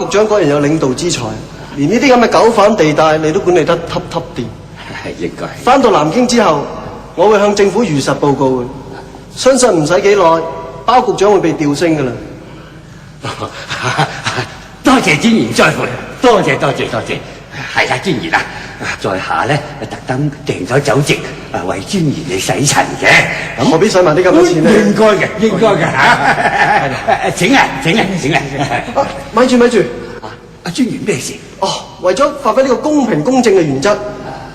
局長果然有領導之才，連呢啲咁嘅狗反地帶你都管理得揼揼掂。應該。翻到南京之後，我會向政府如實報告嘅。相信唔使幾耐，包局長會被調升㗎啦。多謝專員再會，多謝。係啦，專員啊，在下咧特登訂咗酒席為專員你洗塵嘅。何必使埋啲咁多錢呢？應該嘅嚇。請啊！咪住。阿專員咩事？為咗發揮呢個公平公正嘅原則，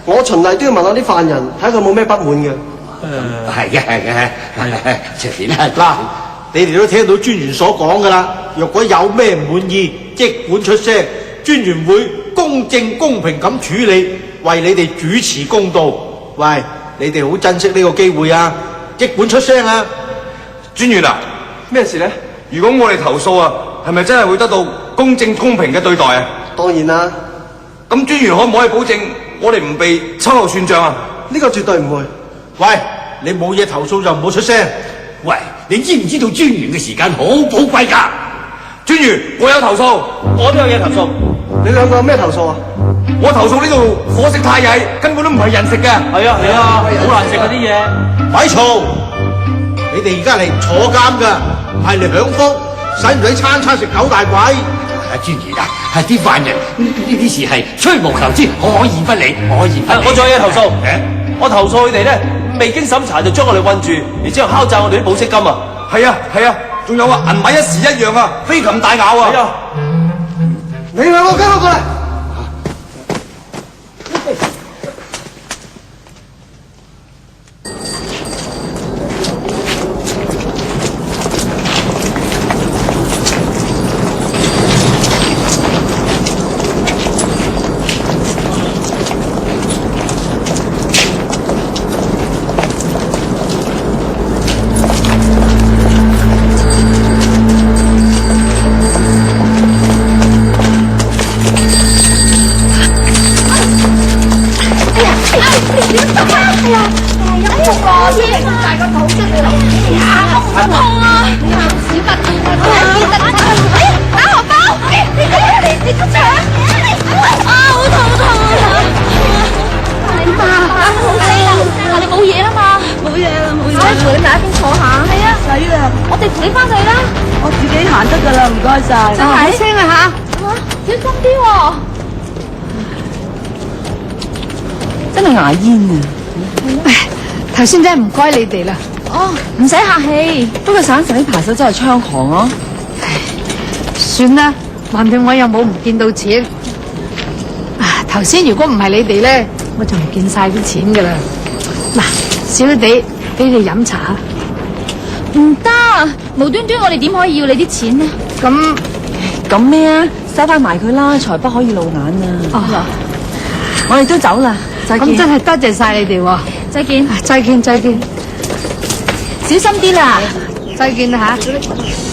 我循例都要問下啲犯人，睇佢冇咩不滿嘅。係嘅。隨便啦。嗱，你哋都聽到專員所講噶啦。若果有咩唔滿意，即管出聲，專員會公正公平咁處理，為你哋主持公道。喂，你哋好珍惜呢個機會啊！即管出聲啊！專員啊，咩事呢？如果我哋投訴啊，係咪真係會得到公正公平嘅對待啊？當然啦。咁專員可唔可以保證我哋唔被秋後算賬啊？呢個絕對唔會。喂，你冇嘢投訴就唔好出聲。喂，你知唔知道專員嘅時間好寶貴㗎？專員，我有投訴，我都有嘢投訴。你兩個有咩投訴啊？我投訴呢度伙食太曳，根本都唔係人食嘅。係啊，好難食嗰啲嘢。咪嘈！你哋而家嚟坐監㗎，唔係嚟享福，使唔使餐餐食九大簋？專員啊，啲犯人呢啲事係吹毛求疵，可以不理。我仲有嘢投訴。我投訴佢哋咧，未經審查就將我哋困住，然之後敲詐我哋啲保釋金啊！係啊，仲有啊，銀米一時一樣啊，飛禽大咬啊！係啊，你兩個跟我過嚟。牙煙啊！頭先真係唔該你哋啦。唔使客氣。不過省城啲扒手真係猖狂啊！算啦，橫掂我又冇唔見到錢。頭先如果唔係你哋咧，我就唔見晒啲錢噶啦。嗱，少啲俾你飲茶。唔得，無端端我哋點可以要你啲錢呢？咁咩啊？收翻埋佢啦，財不可以露眼啊！我哋都走啦。咁真係多謝晒你哋喎！再見，再見，小心啲啦！再見啦嚇！